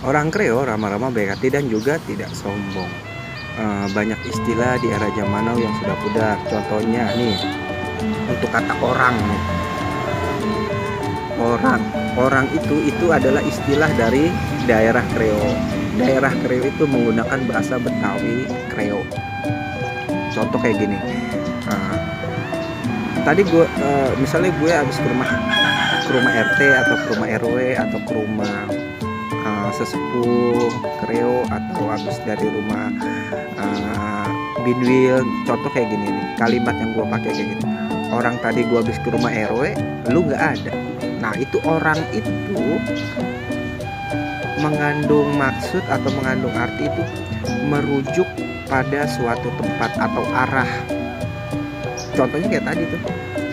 Orang Kreo ramah-ramah, baik hati, dan juga tidak sombong. Banyak istilah di era zaman now yang sudah pudar. Contohnya nih, untuk kata orang nih. Orang itu adalah istilah dari daerah Kreo. Daerah Kreo itu menggunakan bahasa Betawi Kreo. Contoh kayak gini. Uh, Tadi gue misalnya gue habis ke rumah RT atau ke rumah RW atau ke rumah sesepuh Kreo, atau habis dari rumah Binwil. Contoh kayak gini nih, kalimat yang gue pakai kayak gini. Orang tadi gue habis ke rumah RW, lu nggak ada. Nah, itu orang itu mengandung maksud atau mengandung arti itu merujuk pada suatu tempat atau arah. Contohnya kayak tadi tuh,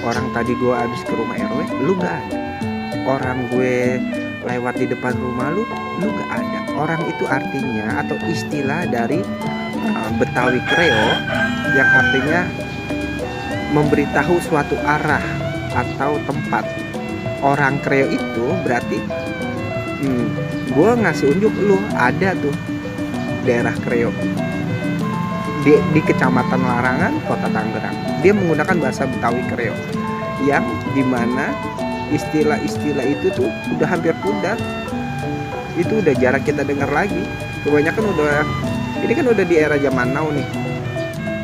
orang tadi gue habis ke rumah RW, lu nggak ada. Orang gue lewat di depan rumah lu nggak ada. Orang itu artinya atau istilah dari Betawi Kreo yang artinya memberitahu suatu arah atau tempat. Orang Kreo itu berarti gue ngasih unjuk lu ada tuh daerah Kreo di Kecamatan Larangan, Kota Tangerang. Dia menggunakan bahasa Betawi Kreo yang dimana istilah-istilah itu tuh udah hampir pudar. Itu udah jarang kita dengar lagi. Kebanyakan ini kan udah di era zaman now nih.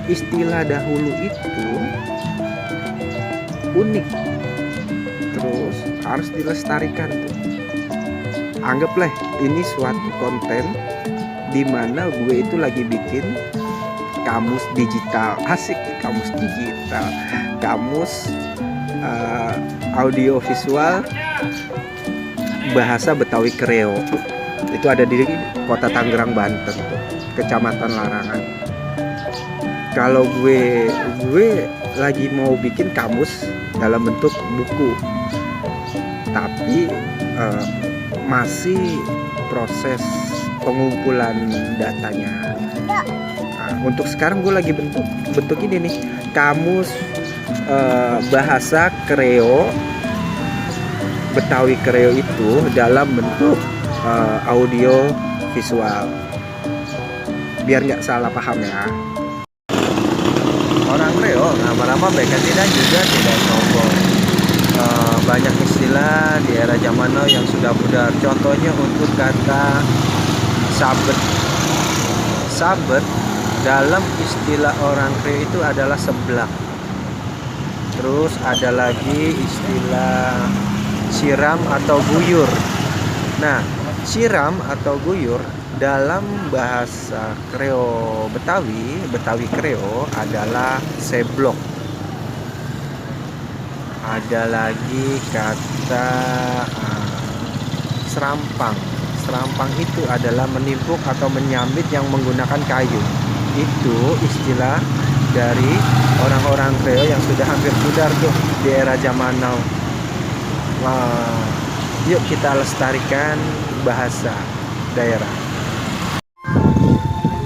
Istilah dahulu itu unik, terus harus dilestarikan tuh. Anggaplah ini suatu konten di mana gue itu lagi bikin kamus digital. Asik, kamus digital, kamus audio visual bahasa Betawi Kreo. Itu ada di Kota Tangerang, Banten tuh, Kecamatan Larangan. Kalau gue lagi mau bikin kamus dalam bentuk buku, tapi masih proses pengumpulan datanya. Untuk sekarang gue lagi bentuk ini nih, kamus bahasa Kreo Betawi Kreo itu dalam bentuk audio visual, biar nggak salah paham ya. Orang Kreo ramah-ramah, baik hati, dan juga tidak sombong. Banyak istilah di era zaman now yang sudah pudar. Contohnya untuk kata sabet. Sabet dalam istilah orang Kreo itu adalah seblak. Terus ada lagi istilah siram atau guyur. Nah, siram atau guyur dalam bahasa Kreo Betawi Kreo adalah seblok. Ada lagi kata serampang. Serampang itu adalah menimpuk atau menyambit yang menggunakan kayu. Itu istilah dari orang-orang Kreo yang sudah hampir pudar tuh di era zaman now. Yuk kita lestarikan bahasa daerah.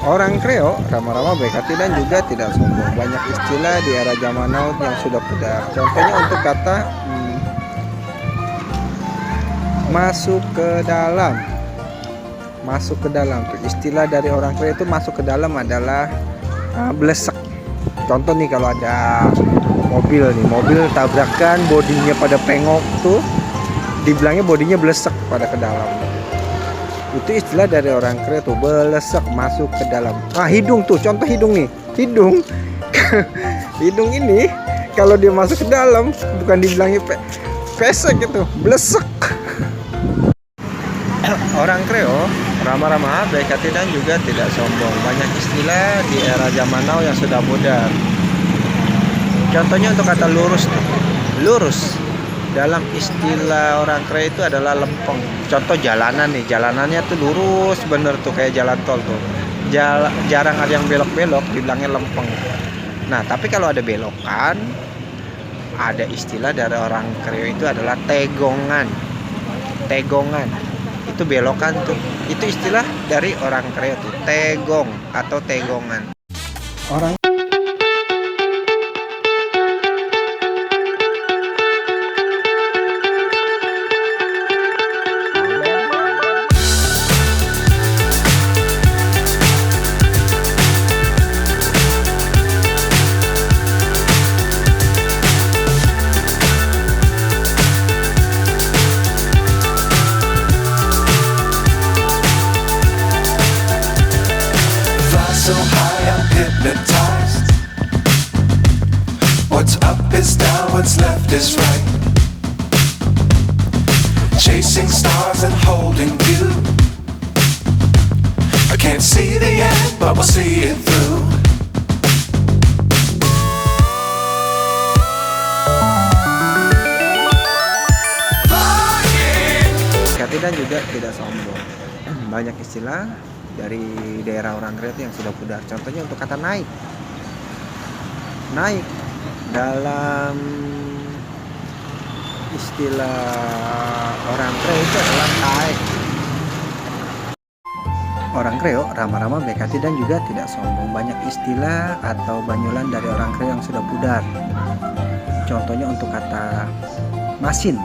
Orang Kreo ramah-ramah, baik hati, dan juga tidak sombong. Banyak istilah di era zaman now yang sudah pudar. Contohnya untuk kata masuk ke dalam. Masuk ke dalam tuh istilah dari orang Kreo itu. Masuk ke dalam adalah blesek. Contoh nih, kalau ada mobil tabrakan, bodinya pada pengok tuh, dibilangnya bodinya blesek pada ke dalam. Itu istilah dari orang Kreo tuh, belesek, masuk ke dalam. Hidung tuh, contoh hidung nih. Hidung hidung ini kalau dia masuk ke dalam bukan dibilangnya pesek gitu, blesek. Orang Kreo ramah-ramah, baik hati, dan juga tidak sombong. Banyak istilah di era zaman now yang sudah pudar. Contohnya untuk kata lurus nih. Lurus dalam istilah orang Kreo itu adalah lempeng. Contoh jalanan nih, jalanannya tuh lurus bener tuh, kayak jalan tol tuh. Jarang ada yang belok-belok, dibilangnya lempeng. Nah, tapi kalau ada belokan, ada istilah dari orang Kreo itu adalah tegongan. Tegongan itu belokan tuh. Itu istilah dari orang Kreo tuh, tegong atau tegongan. Orang hypnotized. What's up is down, what's left is right. Chasing stars and holding you. I can't see the end, but we'll see it through. Hati dan juga tidak sombong. Banyak istilah dari daerah orang Kreta yang sudah pudar. Contohnya untuk kata naik. Naik dalam istilah orang Kreo itu adalah taek. Orang Kreo ramah-ramah, baik hati dan juga tidak sombong. Banyak istilah atau banyulan dari orang Kreo yang sudah pudar. Contohnya untuk kata masin.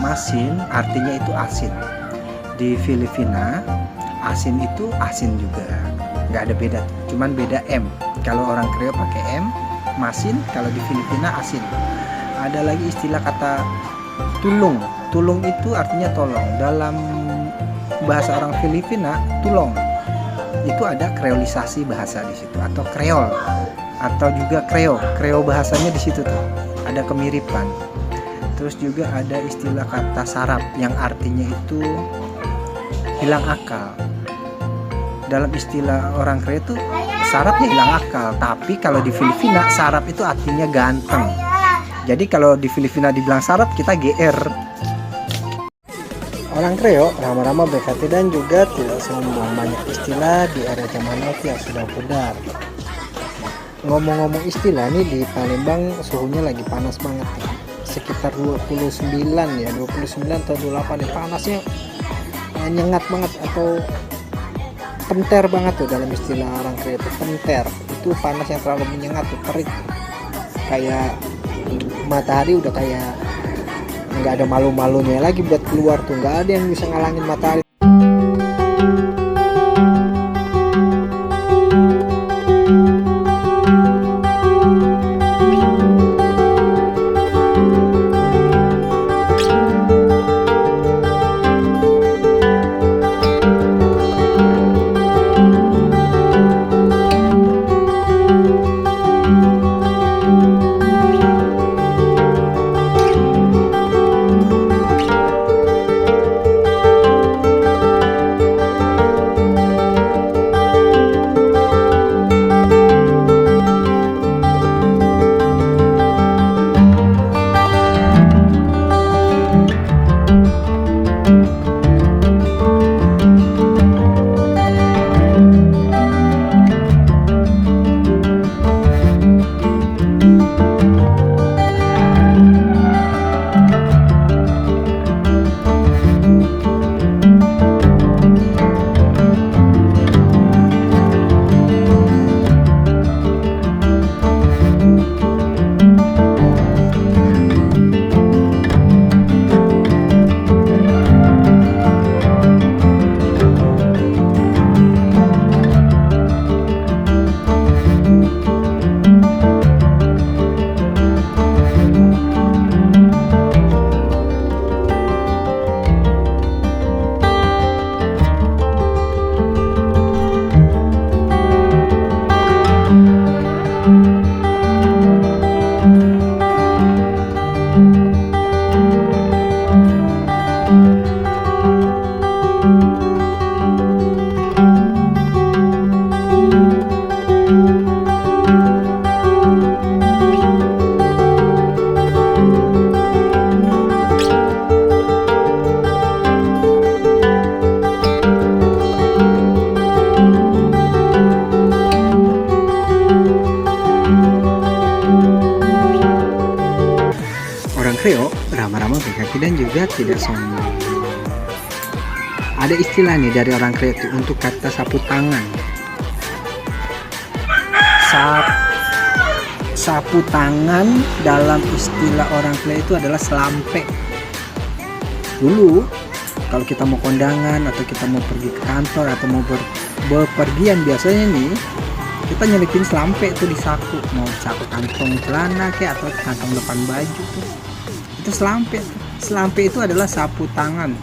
Masin artinya itu asin. Di Filipina asin itu asin juga, nggak ada beda, cuman beda M. Kalau orang Kreo pakai M, masin. Kalau di Filipina asin. Ada lagi istilah kata tulung. Tulung itu artinya tolong. Dalam bahasa orang Filipina, tulong itu ada kreolisasi bahasa di situ, atau kreol, atau juga kreo. Kreo bahasanya di situ tuh, ada kemiripan. Terus juga ada istilah kata sarap yang artinya itu hilang akal. Dalam istilah orang Kreo itu sarapnya hilang akal, tapi kalau di Filipina sarap itu artinya ganteng. Jadi kalau di Filipina dibilang sarap, kita GR. Orang Kreo ramah-ramah, baik hati dan juga tidak sombong. Banyak istilah di area zaman now yang sudah pudar. Ngomong-ngomong istilah nih, di Palembang suhunya lagi panas banget nih. Sekitar 29 ya, 29 atau 28 ya, panasnya nyengat banget atau penter banget tuh dalam istilah orang Kreo itu penter. Itu panas yang terlalu menyengat tuh, terik. Kayak matahari udah kayak nggak ada malu-malunya lagi buat keluar tuh, nggak ada yang bisa ngalangin matahari. Kreo ramah-ramah, baik hati dan juga tidak sombong. Ada istilah nih dari orang Kreo itu untuk kata sapu tangan. Sapu tangan dalam istilah orang Kreo itu adalah selampe. Dulu kalau kita mau kondangan atau kita mau pergi ke kantor atau mau berpergian, biasanya nih kita nyelipin selampe itu di saku, mau saku kantong celana kayak atau kantong depan baju tuh. Itu selampe. Selampe itu adalah sapu tangan.